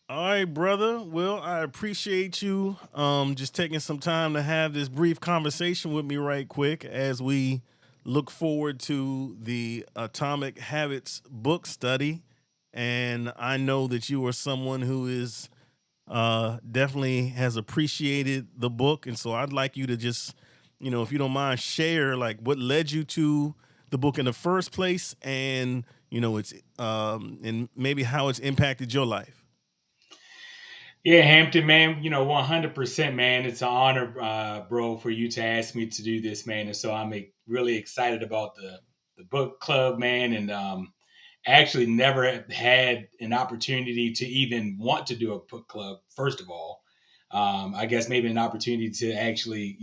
All right, brother. Well, I appreciate you just taking some time to have this brief conversation with me right quick as we look forward to the Atomic Habits book study. And I know that you are someone who is definitely has appreciated the book. And so I'd like you to just, if you don't mind, share like what led you to the book in the first place and, it's and maybe how it's impacted your life. Yeah, Hampton, man, 100%, man. It's an honor, bro, for you to ask me to do this, man. And so I'm really excited about the book club, man. And actually never had an opportunity to even want to do a book club, first of all. I guess maybe an opportunity to actually,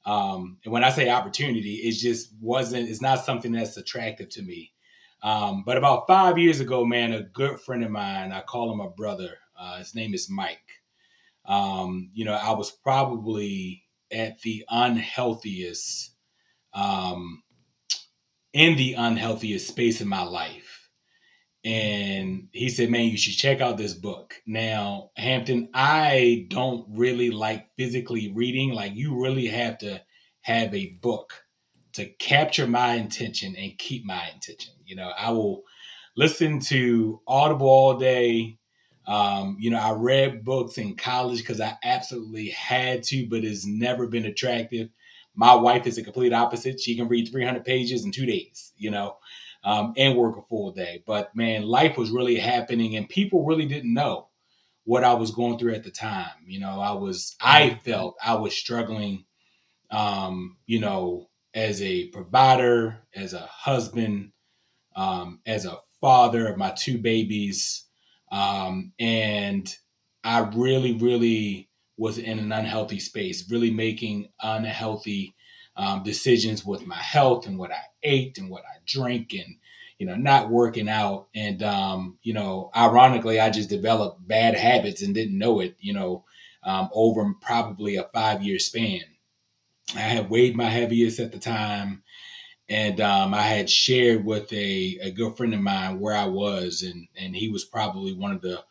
and when I say opportunity, it just wasn't, it's not something that's attractive to me. But about 5 years ago, man, a good friend of mine, I call him a brother. His name is Mike. I was probably at the unhealthiest, um, in the unhealthiest space in my life. And he said, "Man, you should check out this book." Now, Hampton, I don't really like physically reading. Like, you really have to have a book to capture my attention and keep my attention. I will listen to Audible all day. I read books in college because I absolutely had to, but it's never been attractive. My wife is the complete opposite. She can read 300 pages in 2 days, and work a full day. But man, life was really happening, and people really didn't know what I was going through at the time. I Mm. felt I was struggling, as a provider, as a husband, as a father of my two babies. And I really, really was in an unhealthy space, really making unhealthy decisions with my health and what I ate and what I drank and, not working out. And, ironically, I just developed bad habits and didn't know it, over probably a 5 year span. I had weighed my heaviest at the time, and I had shared with a good friend of mine where I was, and he was probably one of the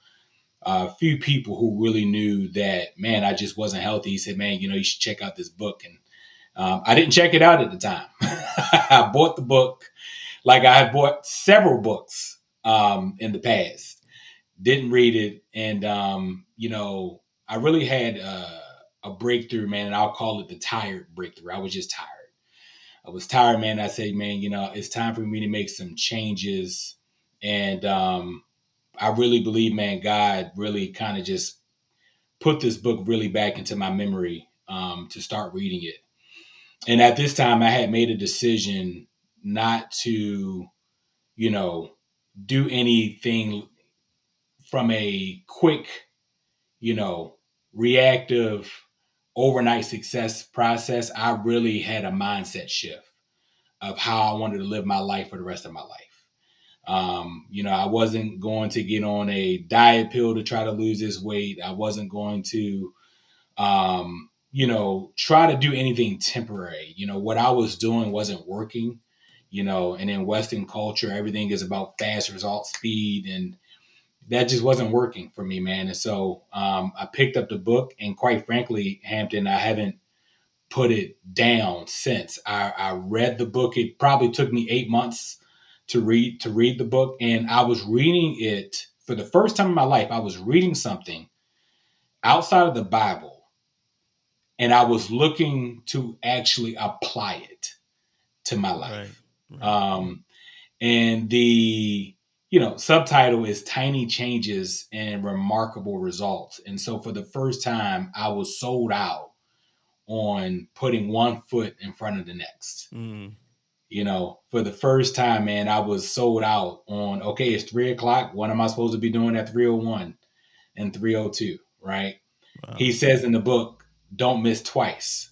few people who really knew that, man, I just wasn't healthy. He said, "Man, you should check out this book." And I didn't check it out at the time. I bought the book, like I had bought several books in the past. Didn't read it, and I really had a breakthrough, man, and I'll call it the tired breakthrough. I was just tired. I was tired, man. I said, "Man, it's time for me to make some changes." And I really believe, man, God really kind of just put this book really back into my memory, to start reading it. And at this time, I had made a decision not to, you know, do anything from a quick, you know, reactive overnight success process. I really had a mindset shift of how I wanted to live my life for the rest of my life. I wasn't going to get on a diet pill to try to lose this weight. I wasn't going to, try to do anything temporary. What I was doing wasn't working. And in Western culture, everything is about fast results, speed, and that just wasn't working for me, man. And so I picked up the book, and quite frankly, Hampton, I haven't put it down since. I read the book. It probably took me 8 months to read the book, and I was reading it for the first time in my life. I was reading something outside of the Bible, and I was looking to actually apply it to my Right. life. Right. Um, and the subtitle is "Tiny Changes and Remarkable Results." And so for the first time, I was sold out on putting one foot in front of the next. Mm. For the first time, man, I was sold out on, okay, it's 3 o'clock. What am I supposed to be doing at 3:01 and 3:02? Right. He Wow. says in the book, don't miss twice.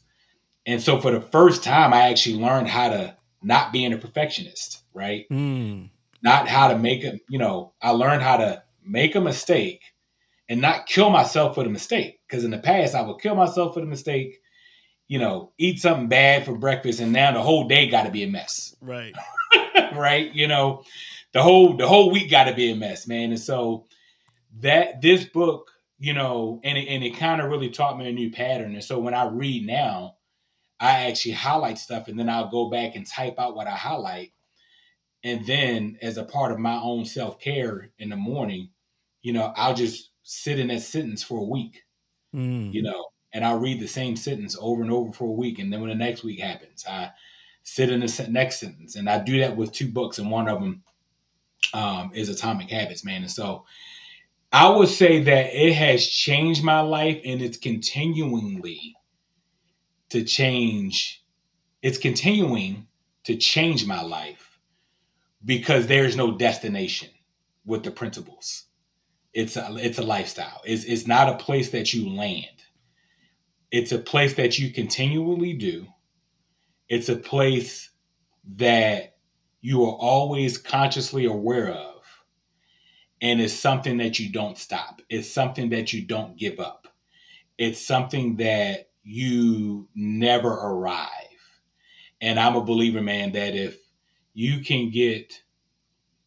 And so for the first time, I actually learned how to not being a perfectionist, right? Mm. Not how to I learned how to make a mistake and not kill myself for the mistake. Because in the past, I would kill myself for the mistake, eat something bad for breakfast, and now the whole day got to be a mess, Right. right? The whole week got to be a mess, man. And so that this book, and it kind of really taught me a new pattern. And so when I read now, I actually highlight stuff and then I'll go back and type out what I highlight. And then as a part of my own self-care in the morning, I'll just sit in that sentence for a week, Hmm. and I'll read the same sentence over and over for a week. And then when the next week happens, I sit in the next sentence. And I do that with two books, and one of them is Atomic Habits, man. And so I would say that it has changed my life, and to change. It's continuing to change my life because there's no destination with the principles. It's a lifestyle. It's not a place that you land. It's a place that you continually do. It's a place that you are always consciously aware of, and it's something that you don't stop. It's something that you don't give up. It's something that you never arrive. And I'm a believer, man, that if you can get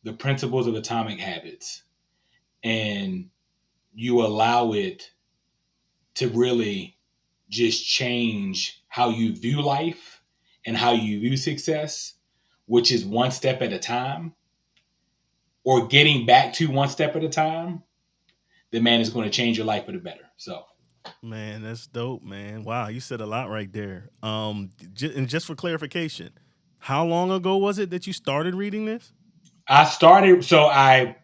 the principles of atomic habits and you allow it to really just change how you view life and how you view success, which is one step at a time, or getting back to one step at a time, then man is going to change your life for the better. So Man, that's dope, man. Wow, you said a lot right there. And just for clarification, how long ago was it that you started reading this? I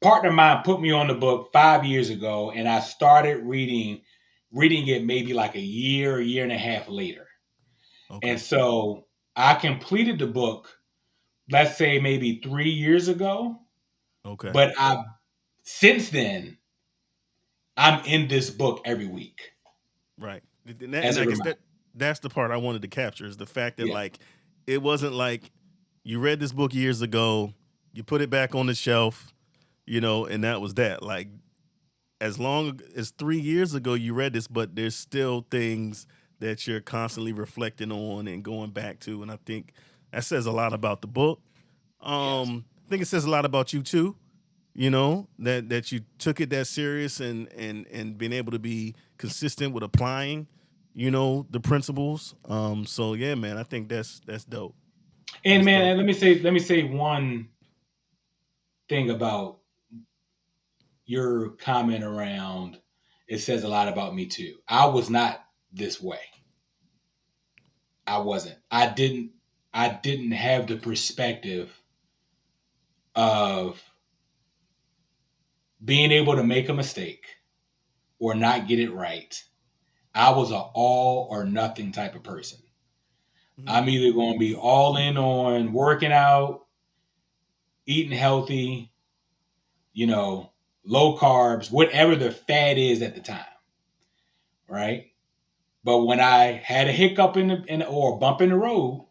partner of mine put me on the book 5 years ago, and I started reading it maybe like a year and a half later. And Okay. so I completed the book, let's say maybe 3 years ago. Okay. But I since then I'm in this book every week Right. as And a I guess reminder. that's the part I wanted to capture is the fact that Yeah. like it wasn't like you read this book years ago, you put it back on the shelf, and that was that. Like as long as 3 years ago you read this, but there's still things that you're constantly reflecting on and going back to. And I think that says a lot about the book. Yes. I think it says a lot about you too. That you took it that serious and being able to be consistent with applying, the principles. So yeah, man, I think that's dope. And That's dope. man, let me say one thing about your comment around it says a lot about me too. I was not this way. I wasn't. I didn't have the perspective of being able to make a mistake or not get it right. I was an all or nothing type of person. I'm Hmm. either going to be all in on working out, eating healthy, you know, low carbs, whatever the fad is at the time, right? But when I had a hiccup or a bump in the road,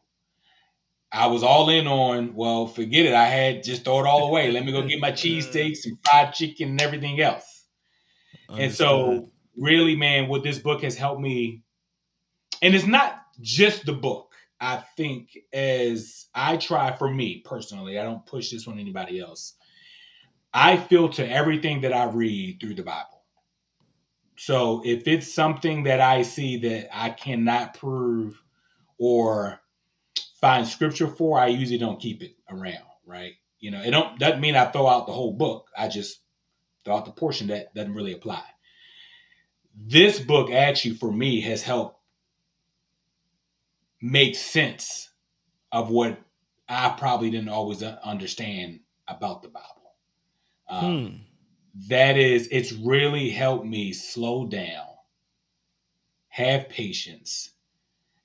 I was all in on, well, forget it. I had just throw it all away. Let me go get my cheesesteaks and fried chicken and everything else. And Understood. so, really, man, what this book has helped me, and it's not just the book. I think as I try for me personally, I don't push this on anybody else. I filter everything that I read through the Bible. So if it's something that I see that I cannot prove or find scripture for, I usually don't keep it around, right? It don't doesn't mean I throw out the whole book. I just throw out the portion that doesn't really apply. This book actually for me has helped make sense of what I probably didn't always understand about the Bible. Um, Hmm. it's really helped me slow down, have patience,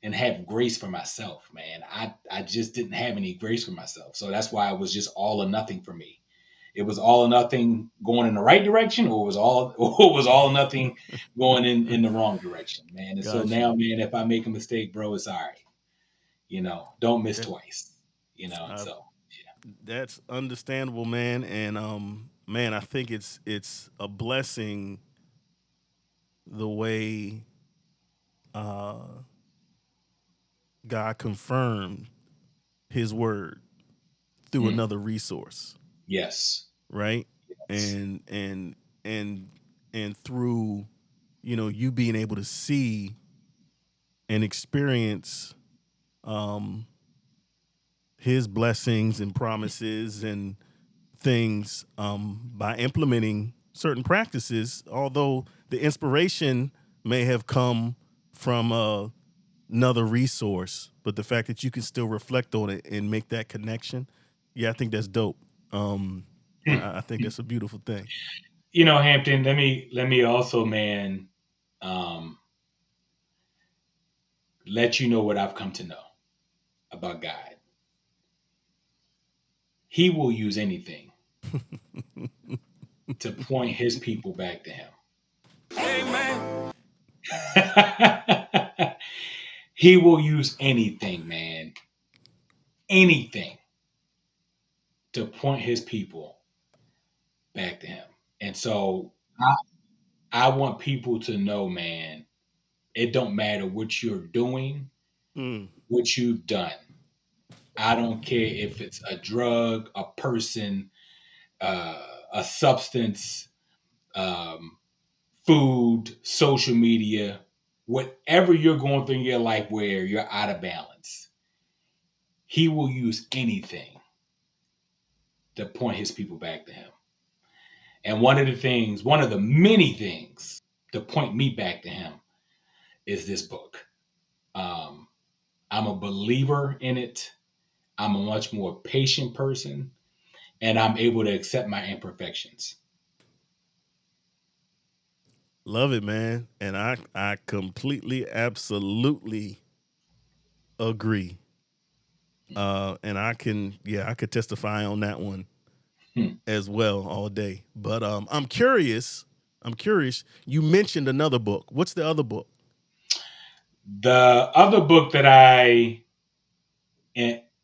and have grace for myself, man. I just didn't have any grace for myself. So that's why it was just all or nothing for me. It was all or nothing going in the right direction, or it was all or it was all or nothing going in the wrong direction, man. And so Got now, you. man, if I make a mistake, bro, it's all right. Don't miss That twice. And uh, so that's understandable, man. And man, I think it's a blessing the way uh God confirmed His word through yeah. another resource, Yes. right? and and and through you being able to see and experience um his blessings and promises and things by implementing certain practices, although the inspiration may have come from another resource, but the fact that you can still reflect on it and make that connection, yeah, I think that's dope. um I think that's a beautiful thing. Hampton, let me also, man, um, let you know what I've come to know about God. He will use anything to point his people back to him. Amen. He will use anything, man, anything to point his people back to him. And so I want people to know, man, it don't matter what you're doing, Mm. what you've done. I don't care if it's a drug, a person, a substance, um, food, social media, whatever you're going through in your life where you're out of balance. He will use anything to point his people back to him. And one of the many things to point me back to him is this book. Um, I'm a believer in it. I'm a much more patient person, and I'm able to accept my imperfections. Love it, man. And I completely, absolutely agree. And I could testify on that one Hmm. as well all day. But I'm curious. I'm curious. You mentioned another book. What's the other book? The other book that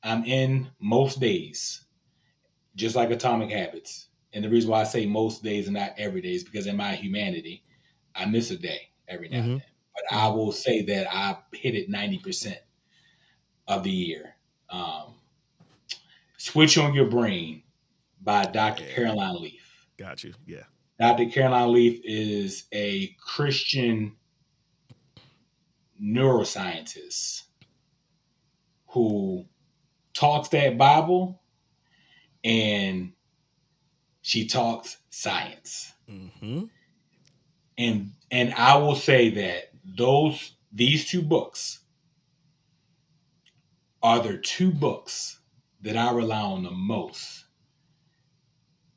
I'm in most days, just like Atomic Habits. And the reason why I say most days and not every day is because in my humanity, I miss a day every now and Mm-hmm. then. But I Mm-hmm. will say that I hit it 90% of the year. Um, Switch on Your Brain by Dr. Yeah. Caroline Leaf. Got you. Yeah. Dr. Caroline Leaf is a Christian neuroscientist who talks that Bible and she talks science. Mm-hmm. And I will say that these two books are the two books that I rely on the most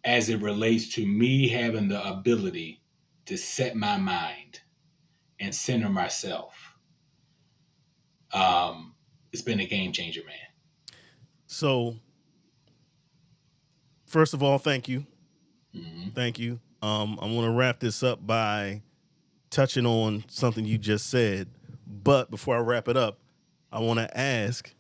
as it relates to me having the ability to set my mind and center myself. It's been a game changer, man. So first of all, thank you. Hmm. Thank you. I want to wrap this up by touching on something you just said. But before I wrap it up, I want to ask,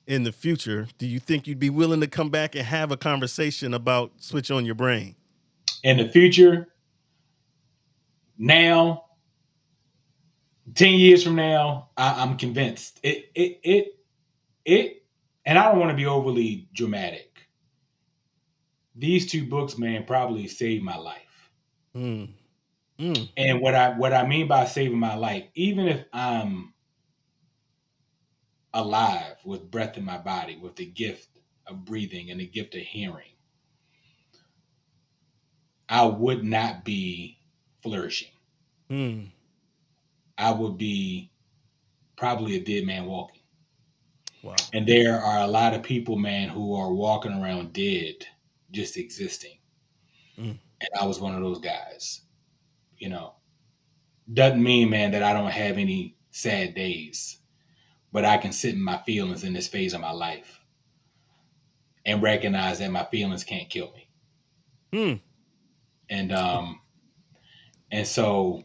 in the future, do you think you'd be willing to come back and have a conversation about Switch on Your Brain? In the future, now, 10 years from now, I'm convinced it. And I don't want to be overly dramatic. These two books, man, probably saved my life. Mm. Mm. And what I mean by saving my life, even if I'm alive with breath in my body, with the gift of breathing and the gift of hearing, I would not be flourishing. Mm. I would be probably a dead man walking. Wow. And there are a lot of people, man, who are walking around dead, just existing. Mm. And I was one of those guys. You know, doesn't mean, man, that I don't have any sad days, but I can sit in my feelings in this phase of my life and recognize that my feelings can't kill me. Mm. And so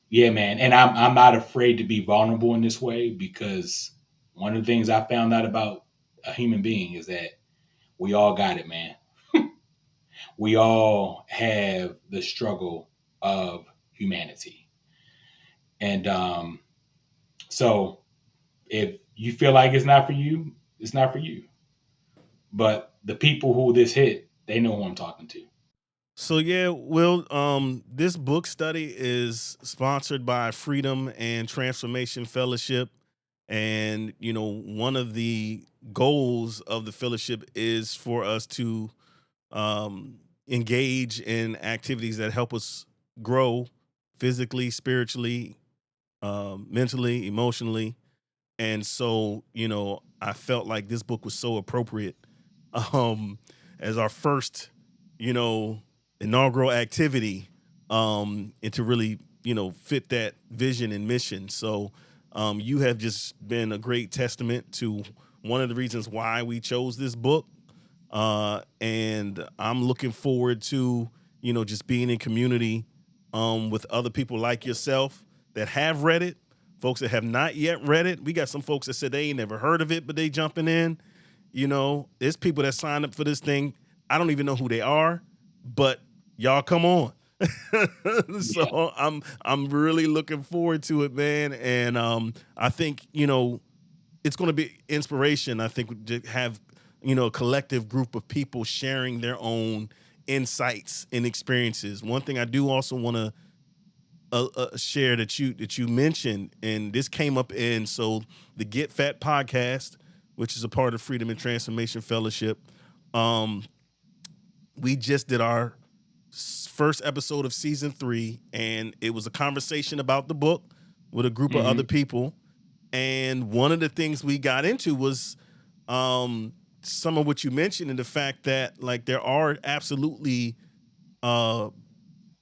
yeah, man, and I'm not afraid to be vulnerable in this way because one of the things I found out about a human being is that we all got it, man. We all have the struggle of humanity. And so if you feel like it's not for you, it's not for you. But the people who this hit, they know who I'm talking to. So yeah, Will, this book study is sponsored by Freedom and Transformation Fellowship. And one of the goals of the fellowship is for us to engage in activities that help us grow physically, spiritually, mentally, emotionally. And so, I felt like this book was so appropriate um as our first, you know, inaugural activity, and to really, fit that vision and mission. So, you have just been a great testament to one of the reasons why we chose this book. And I'm looking forward to, just being in community with other people like yourself that have read it, folks that have not yet read it. We got some folks that said they ain't never heard of it, but they jumping in. There's people that signed up for this thing. I don't even know who they are, but y'all come on. Yeah. So I'm really looking forward to it, man. And I think, it's going to be inspiration. I think to have, a collective group of people sharing their own insights and experiences. One thing I do also want to share that you mentioned, and this came up in the Get Fat podcast, which is a part of Freedom and Transformation Fellowship. Um, we just did our first episode of season 3, and it was a conversation about the book with a group of other Hmm. people. And one of the things we got into was some of what you mentioned, and the fact that like there are absolutely uh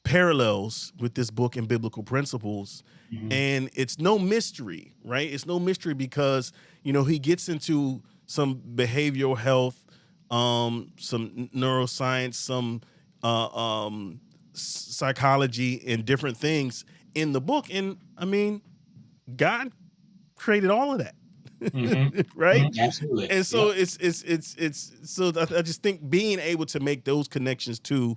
parallels with this book and biblical principles. Hmm. And it's no mystery, right? It's no mystery because he gets into some behavioral health, some neuroscience, some psychology, and different things in the book. And I mean, God created all of that. Hmm. Right. Absolutely. And so Yep. it's so I just think being able to make those connections too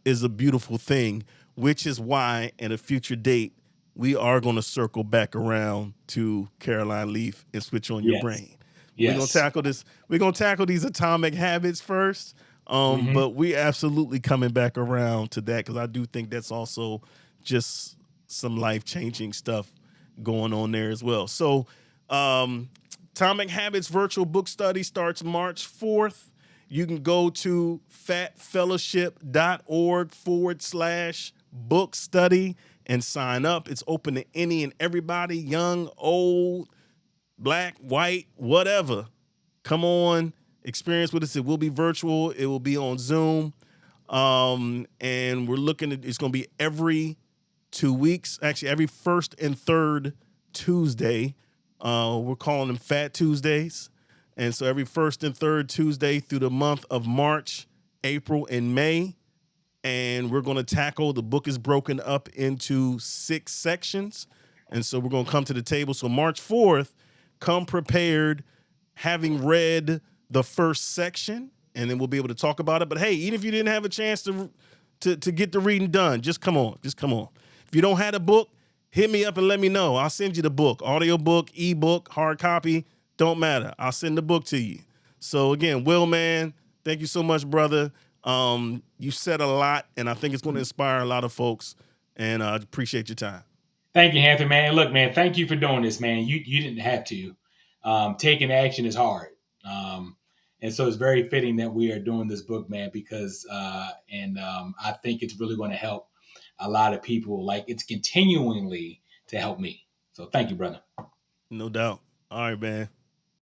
is a beautiful thing, which is why in a future date we are going to circle back around to Caroline Leaf and switch on your Yes. brain. We're gonna Yes. tackle this. We're gonna tackle these atomic habits first, Hmm. but we absolutely coming back around to that because I do think that's also just some life changing stuff going on there as well. So, um, Atomic Habits virtual book study starts March 4th. You can go to fatfellowship.org/book study and sign up. It's open to any and everybody, young, old, black, white, whatever. Come on, experience with us. It will be virtual, it will be on Zoom. And we're looking at it's going to be every 2 weeks, actually, every first and third Tuesday. We're calling them Fat Tuesdays. And so every first and third Tuesday through the month of March, April, and May. And we're going to tackle the book is broken up into 6 sections. And so we're going to come to the table. So March 4th, come prepared, having read the first section, and then we'll be able to talk about it. But hey, even if you didn't have a chance to get the reading done, just come on. Just come on. If you don't have a book, hit me up and let me know. I'll send you the book, audio book, ebook, hard copy, don't matter. I'll send the book to you. So again, Will, man, thank you so much, brother. You said a lot, and I think it's going to inspire a lot of folks. And I appreciate your time. Thank you, Anthony, man. Look, man, thank you for doing this, man. You didn't have to. Taking action is hard. And so it's very fitting that we are doing this book, man, because I think it's really going to help a lot of people. Like it's continually to help me. So thank you, brother. No doubt. All right, man.